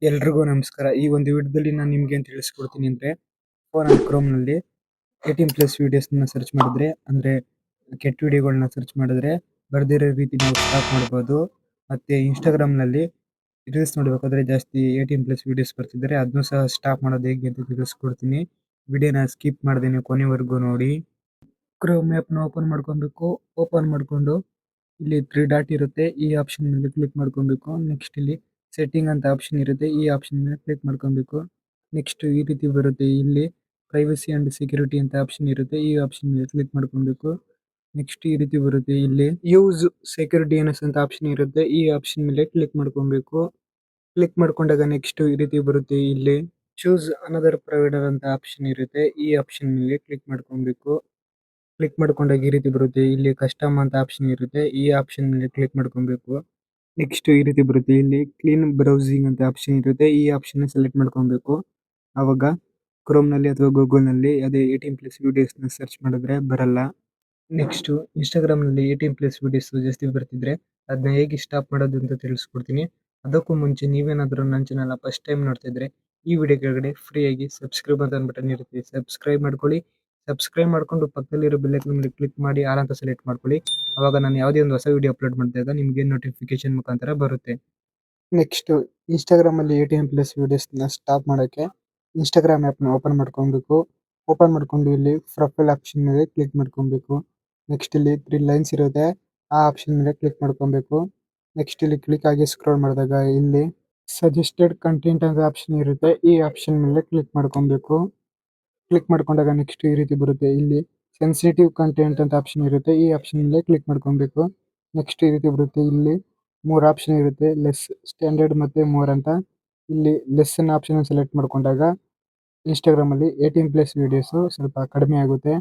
ಎಲ್ರಿಗೂ ನಮಸ್ಕಾರ. ಈ ಒಂದು ವಿಡಿಯೋದಲ್ಲಿ ನಾನು ನಿಮ್ಗೆ ಏನ್ ತಿಳಿಸ್ಕೊಡ್ತೀನಿ ಅಂದ್ರೆ, ಫೋನ್ ಅಂಡ್ ಕ್ರೋಮ್‌ನಲ್ಲಿ 18+ ವೀಡಿಯೋಸ್‌ನ ಸರ್ಚ್ ಮಾಡಿದ್ರೆ, ಅಂದ್ರೆ ಕೆಟ್ಟ ವಿಡಿಯೋಗಳನ್ನ ಸರ್ಚ್ ಮಾಡಿದ್ರೆ, ಬರ್ದಿರೋ ರೀತಿ ನಾವು ಸ್ಟಾಪ್ ಮಾಡ್ಬೋದು. ಮತ್ತೆ ಇನ್‌ಸ್ಟಾಗ್ರಾಮ್‌ನಲ್ಲಿ ರೀಲ್ಸ್ ನೋಡ್ಬೇಕಾದ್ರೆ ಜಾಸ್ತಿ 18+ ವೀಡಿಯೋಸ್ ಬರ್ತಿದ್ರೆ, ಅದನ್ನು ಸಹ ಸ್ಟಾಪ್ ಮಾಡೋದು ಹೇಗೆ ಅಂತ ತಿಳಿಸ್ಕೊಡ್ತೀನಿ. ವಿಡಿಯೋನ ಸ್ಕಿಪ್ ಮಾಡ್ದೆ ನೀವು ಕೊನೆವರೆಗೂ ನೋಡಿ. ಕ್ರೋಮ್ ಆ್ಯಪ್‌ನ ಓಪನ್ ಮಾಡ್ಕೊಬೇಕು. ಓಪನ್ ಮಾಡ್ಕೊಂಡು ಇಲ್ಲಿ 3 ಡಾಟ್ ಇರುತ್ತೆ. ಈ ಆಪ್ಷನ್ ಮೇಲೆ ಕ್ಲಿಕ್ ಮಾಡ್ಕೊಬೇಕು. ನೆಕ್ಸ್ಟ್ ಇಲ್ಲಿ ಸೆಟ್ಟಿಂಗ್ ಅಂತ ಆಪ್ಷನ್ ಇರುತ್ತೆ. ಈ ಆಪ್ಷನ್ ಮೇಲೆ ಕ್ಲಿಕ್ ಮಾಡ್ಕೊಬೇಕು. ನೆಕ್ಸ್ಟ್ ಈ ರೀತಿ ಬರುತ್ತೆ. ಇಲ್ಲಿ ಪ್ರೈವಸಿ ಅಂಡ್ ಸೆಕ್ಯೂರಿಟಿ ಅಂತ ಆಪ್ಷನ್ ಇರುತ್ತೆ. ಈ ಆಪ್ಷನ್ ಮೇಲೆ ಕ್ಲಿಕ್ ಮಾಡ್ಕೊಬೇಕು. ನೆಕ್ಸ್ಟ್ ಈ ರೀತಿ ಬರುತ್ತೆ. ಇಲ್ಲಿ ಯೂಸ್ ಸೆಕ್ಯೂರಿಟಿ ಎನ್ಎಸ್ ಅಂತ ಆಪ್ಷನ್ ಇರುತ್ತೆ. ಈ ಆಪ್ಷನ್ ಮೇಲೆ ಕ್ಲಿಕ್ ಮಾಡ್ಕೊಬೇಕು. ಕ್ಲಿಕ್ ಮಾಡ್ಕೊಂಡಾಗ ನೆಕ್ಸ್ಟ್ ಈ ರೀತಿ ಬರುತ್ತೆ. ಇಲ್ಲಿ ಚೂಸ್ ಅನದರ್ ಪ್ರೊವೈಡರ್ ಅಂತ ಆಪ್ಷನ್ ಇರುತ್ತೆ. ಈ ಆಪ್ಷನ್ ಮೇಲೆ ಕ್ಲಿಕ್ ಮಾಡ್ಕೊಬೇಕು. ಕ್ಲಿಕ್ ಮಾಡ್ಕೊಂಡಾಗ ಈ ರೀತಿ ಬರುತ್ತೆ. ಇಲ್ಲಿ ಕಸ್ಟಮ್ ಅಂತ ಆಪ್ಷನ್ ಇರುತ್ತೆ. ಈ ಆಪ್ಷನ್ ಮೇಲೆ ಕ್ಲಿಕ್ ಮಾಡ್ಕೊಬೇಕು. ನೆಕ್ಸ್ಟ್ ಈ ರೀತಿ ಬರುತ್ತೆ. ಇಲ್ಲಿ ಕ್ಲೀನ್ ಬ್ರೌಸಿಂಗ್ ಅಂತ ಆಪ್ಷನ್ ಇರುತ್ತೆ. ಈ ಆಪ್ಷನ್ ಸೆಲೆಕ್ಟ್ ಮಾಡ್ಕೊಬೇಕು. ಅವಾಗ ಕ್ರೋಮ್‌ನಲ್ಲಿ ಅಥವಾ ಗೂಗಲ್‌ನಲ್ಲಿ ಅದೇ 18+ ವೀಡಿಯೋಸ್‌ನ ಸರ್ಚ್ ಮಾಡಿದ್ರೆ ಬರಲ್ಲ. ನೆಕ್ಸ್ಟ್ ಇನ್‌ಸ್ಟಾಗ್ರಾಮ್‌ನಲ್ಲಿ 18+ ವೀಡಿಯೋಸ್ ಜಾಸ್ತಿ ಬರ್ತಿದ್ರೆ ಅದನ್ನ ಹೇಗೆ ಸ್ಟಾಪ್ ಮಾಡೋದು ಅಂತ ತಿಳಿಸ್ಕೊಡ್ತೀನಿ. ಅದಕ್ಕೂ ಮುಂಚೆ ನೀವೇನಾದರೂ ನನ್ನ ಚಾನೆಲ್‌ನ ಫಸ್ಟ್ ಟೈಮ್ ನೋಡ್ತಾ ಇದ್ರೆ ಈ ವಿಡಿಯೋ ಕೆಳಗಡೆ ಫ್ರೀಯಾಗಿ ಸಬ್ಸ್ಕ್ರೈಬ್ ಅಂತ ಬಟನ್ ಇರುತ್ತೆ. ಸಬ್ಸ್ಕ್ರೈಬ್ ಮಾಡ್ಕೊಳ್ಳಿ. ಸಬ್ಸ್ಕ್ರೈಬ್ ಮಾಡ್ಕೊಂಡು ಪಕ್ಕದಲ್ಲಿರೋ ಬೆಲ್ ಐಕಾನ್ ಮೇಲೆ ಕ್ಲಿಕ್ ಮಾಡಿ ಆಲ್ ಅಂತ ಸೆಲೆಕ್ಟ್ ಮಾಡ್ಕೊಳ್ಳಿ. ಅವಾಗ ನಾನು ಯಾವುದೇ ಒಂದು ಹೊಸ ವಿಡಿಯೋ ಅಪ್ಲೋಡ್ ಮಾಡಿದಾಗ ನಿಮಗೆ ನೋಟಿಫಿಕೇಶನ್ ಮುಖಾಂತರ ಬರುತ್ತೆ. ನೆಕ್ಸ್ಟ್ ಇನ್‌ಸ್ಟಾಗ್ರಾಮಲ್ಲಿ 18+ ವೀಡಿಯೋಸ್‌ನ ಸ್ಟಾಪ್ ಮಾಡೋಕ್ಕೆ ಇನ್‌ಸ್ಟಾಗ್ರಾಮ್ ಆ್ಯಪ್‌ನ ಓಪನ್ ಮಾಡ್ಕೊಬೇಕು. ಓಪನ್ ಮಾಡ್ಕೊಂಡು ಇಲ್ಲಿ ಪ್ರೊಫೈಲ್ ಆಪ್ಷನ್ ಮೇಲೆ ಕ್ಲಿಕ್ ಮಾಡ್ಕೊಬೇಕು. ನೆಕ್ಸ್ಟ್ ಇಲ್ಲಿ 3 ಲೈನ್ಸ್ ಇರುತ್ತೆ. ಆ ಆಪ್ಷನ್ ಮೇಲೆ ಕ್ಲಿಕ್ ಮಾಡ್ಕೊಬೇಕು. ನೆಕ್ಸ್ಟ್ ಇಲ್ಲಿ ಕ್ಲಿಕ್ ಆಗಿ ಸ್ಕ್ರೋಲ್ ಮಾಡಿದಾಗ ಇಲ್ಲಿ ಸಜೆಸ್ಟೆಡ್ ಕಂಟೆಂಟ್ ಅಂತ ಆಪ್ಷನ್ ಇರುತ್ತೆ. ಈ ಆಪ್ಷನ್ ಮೇಲೆ ಕ್ಲಿಕ್ ಮಾಡ್ಕೊಬೇಕು. ಕ್ಲಿಕ್ ಮಾಡ್ಕೊಂಡಾಗ ನೆಕ್ಸ್ಟ್ ಈ ರೀತಿ ಬರುತ್ತೆ. ಇಲ್ಲಿ ಸೆನ್ಸಿಟಿವ್ ಕಂಟೆಂಟ್ ಅಂತ ಆಪ್ಷನ್ ಇರುತ್ತೆ. ಈ ಆಪ್ಷನ್ ಮೇಲೆ ಕ್ಲಿಕ್ ಮಾಡ್ಕೊಬೇಕು. ನೆಕ್ಸ್ಟ್ ಈ ರೀತಿ ಬರುತ್ತೆ. ಇಲ್ಲಿ 3 ಆಪ್ಷನ್ ಇರುತ್ತೆ. ಲೆಸ್, ಸ್ಟ್ಯಾಂಡರ್ಡ್ ಮತ್ತೆ ಮೋರ್ ಅಂತ. ಇಲ್ಲಿ ಲೆಸ್ ಅನ್ನೋ ಆಪ್ಷನ್ ಸೆಲೆಕ್ಟ್ ಮಾಡ್ಕೊಂಡಾಗ ಇನ್‌ಸ್ಟಾಗ್ರಾಮಲ್ಲಿ 18+ ವೀಡಿಯೋಸ್ ಸ್ವಲ್ಪ ಕಡಿಮೆ ಆಗುತ್ತೆ.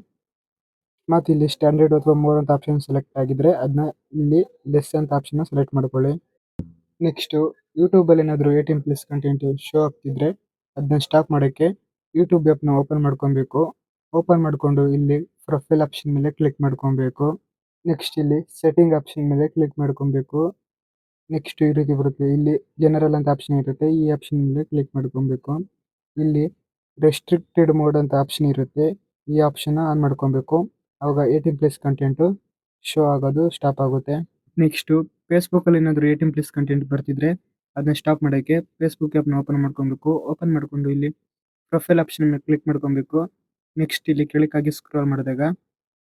ಮತ್ತೆ ಇಲ್ಲಿ ಸ್ಟ್ಯಾಂಡರ್ಡ್ ಅಥವಾ ಮೋರ್ ಅಂತ ಆಪ್ಷನ್ ಸೆಲೆಕ್ಟ್ ಆಗಿದ್ರೆ ಅದನ್ನ ಇಲ್ಲಿ ಲೆಸ್ ಅಂತ ಆಪ್ಷನ್ ಸೆಲೆಕ್ಟ್ ಮಾಡ್ಕೊಳ್ಳಿ. ನೆಕ್ಸ್ಟ್ ಯೂಟ್ಯೂಬಲ್ಲಿ ಏನಾದರೂ 18+ ಕಂಟೆಂಟ್ ಶೋ ಆಗ್ತಿದ್ರೆ ಅದನ್ನ ಸ್ಟಾಪ್ ಮಾಡೋಕ್ಕೆ ಯೂಟ್ಯೂಬ್ ಆ್ಯಪ್‌ನ ಓಪನ್ ಮಾಡ್ಕೊಬೇಕು. ಓಪನ್ ಮಾಡಿಕೊಂಡು ಇಲ್ಲಿ ಪ್ರೊಫೈಲ್ ಆಪ್ಷನ್ ಮೇಲೆ ಕ್ಲಿಕ್ ಮಾಡ್ಕೊಬೇಕು. ನೆಕ್ಸ್ಟ್ ಇಲ್ಲಿ ಸೆಟ್ಟಿಂಗ್ ಆಪ್ಷನ್ ಮೇಲೆ ಕ್ಲಿಕ್ ಮಾಡ್ಕೊಬೇಕು. ನೆಕ್ಸ್ಟ್ ಈ ರೀತಿ ಬರುತ್ತೆ. ಇಲ್ಲಿ ಜನರಲ್ ಅಂತ ಆಪ್ಷನ್ ಇರುತ್ತೆ. ಈ ಆಪ್ಷನ್ ಮೇಲೆ ಕ್ಲಿಕ್ ಮಾಡ್ಕೊಬೇಕು. ಇಲ್ಲಿ ರೆಸ್ಟ್ರಿಕ್ಟೆಡ್ ಮೋಡ್ ಅಂತ ಆಪ್ಷನ್ ಇರುತ್ತೆ. ಈ ಆಪ್ಷನ್ ಆನ್ ಮಾಡ್ಕೊಬೇಕು. ಅವಾಗ 18+ ಕಂಟೆಂಟು ಶೋ ಆಗೋದು ಸ್ಟಾಪ್ ಆಗುತ್ತೆ. ನೆಕ್ಸ್ಟು ಫೇಸ್ಬುಕ್ಕಲ್ಲಿ ಏನಾದರೂ 18+ ಕಂಟೆಂಟ್ ಬರ್ತಿದ್ರೆ ಅದನ್ನ ಸ್ಟಾಪ್ ಮಾಡೋಕ್ಕೆ ಫೇಸ್ಬುಕ್ ಆ್ಯಪ್‌ನ ಓಪನ್ ಮಾಡ್ಕೊಬೇಕು. ಓಪನ್ ಮಾಡಿಕೊಂಡು ಇಲ್ಲಿ ಪ್ರೊಫೈಲ್ ಆಪ್ಷನ್ ಮೇಲೆ ಕ್ಲಿಕ್ ಮಾಡ್ಕೊಬೇಕು. ನೆಕ್ಸ್ಟ್ ಇಲ್ಲಿ ಕೆಳಕ್ಕಾಗಿ ಸ್ಕ್ರಾಲ್ ಮಾಡಿದಾಗ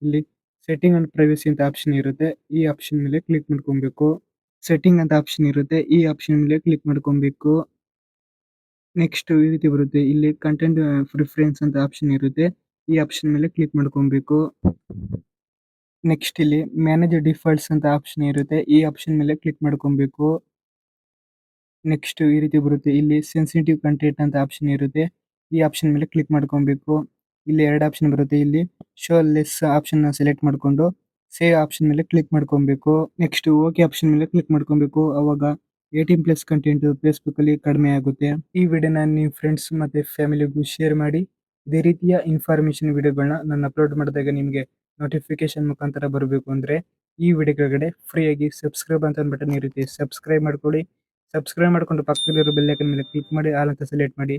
ಇಲ್ಲಿ ಸೆಟ್ಟಿಂಗ್ ಅಂಡ್ ಪ್ರೈವಸಿ ಅಂತ ಆಪ್ಷನ್ ಇರುತ್ತೆ. ಈ ಆಪ್ಷನ್ ಮೇಲೆ ಕ್ಲಿಕ್ ಮಾಡ್ಕೊಬೇಕು. ಸೆಟ್ಟಿಂಗ್ ಅಂತ ಆಪ್ಷನ್ ಇರುತ್ತೆ. ಈ ಆಪ್ಷನ್ ಮೇಲೆ ಕ್ಲಿಕ್ ಮಾಡ್ಕೊಬೇಕು. ನೆಕ್ಸ್ಟ್ ಈ ರೀತಿ ಬರುತ್ತೆ. ಇಲ್ಲಿ ಕಂಟೆಂಟ್ ಪ್ರಿಫರೆನ್ಸ್ ಅಂತ ಆಪ್ಷನ್ ಇರುತ್ತೆ. ಈ ಆಪ್ಷನ್ ಮೇಲೆ ಕ್ಲಿಕ್ ಮಾಡ್ಕೊಬೇಕು. ನೆಕ್ಸ್ಟ್ ಇಲ್ಲಿ ಮ್ಯಾನೇಜ್ ಡಿಫಾಲ್ಟ್ಸ್ ಅಂತ ಆಪ್ಷನ್ ಇರುತ್ತೆ. ಈ ಆಪ್ಷನ್ ಮೇಲೆ ಕ್ಲಿಕ್ ಮಾಡ್ಕೊಬೇಕು. ನೆಕ್ಸ್ಟ್ ಈ ರೀತಿ ಬರುತ್ತೆ. ಇಲ್ಲಿ ಸೆನ್ಸಿಟಿವ್ ಕಂಟೆಂಟ್ ಅಂತ ಆಪ್ಷನ್ ಇರುತ್ತೆ. ಈ ಆಪ್ಷನ್ ಮೇಲೆ ಕ್ಲಿಕ್ ಮಾಡ್ಕೊಬೇಕು. ಇಲ್ಲಿ 2 ಆಪ್ಷನ್ ಬರುತ್ತೆ. ಇಲ್ಲಿ ಶೋ ಲೆಸ್ ಆಪ್ಷನ್ ಸೆಲೆಕ್ಟ್ ಮಾಡ್ಕೊಂಡು ಸೇವ್ ಆಪ್ಷನ್ ಮೇಲೆ ಕ್ಲಿಕ್ ಮಾಡ್ಕೊಬೇಕು. ನೆಕ್ಸ್ಟ್ ಓಕೆ ಆಪ್ಷನ್ ಮೇಲೆ ಕ್ಲಿಕ್ ಮಾಡ್ಕೊಬೇಕು. ಅವಾಗ 18+ ಕಂಟೆಂಟ್ ಫೇಸ್ಬುಕ್ಕಲ್ಲಿ ಕಡಿಮೆ ಆಗುತ್ತೆ. ಈ ವಿಡಿಯೋನ ನಿಮ್ಮ ಫ್ರೆಂಡ್ಸ್ ಮತ್ತೆ ಫ್ಯಾಮಿಲಿಗೂ ಶೇರ್ ಮಾಡಿ. ಇದೇ ರೀತಿಯ ಇನ್ಫಾರ್ಮೇಷನ್ ವಿಡಿಯೋಗಳನ್ನ ನಾನು ಅಪ್ಲೋಡ್ ಮಾಡಿದಾಗ ನಿಮಗೆ ನೋಟಿಫಿಕೇಶನ್ ಮುಖಾಂತರ ಬರಬೇಕು ಅಂದರೆ ಈ ವಿಡಿಯೋ ಕೆಳಗಡೆ ಫ್ರೀಯಾಗಿ ಸಬ್ಸ್ಕ್ರೈಬ್ ಅಂತ ಒಂದು ಬಟನ್ ಇರುತ್ತೆ. ಸಬ್ಸ್ಕ್ರೈಬ್ ಮಾಡ್ಕೊಳ್ಳಿ. ಸಬ್ಸ್ಕ್ರೈಬ್ ಮಾಡ್ಕೊಂಡು ಪಕ್ಕದಲ್ಲಿರೋ ಬೆಲ್ ಐಕಾನ್ ಮೇಲೆ ಕ್ಲಿಕ್ ಮಾಡಿ ಆಲ್ ಅಂತ ಸೆಲೆಕ್ಟ್ ಮಾಡಿ.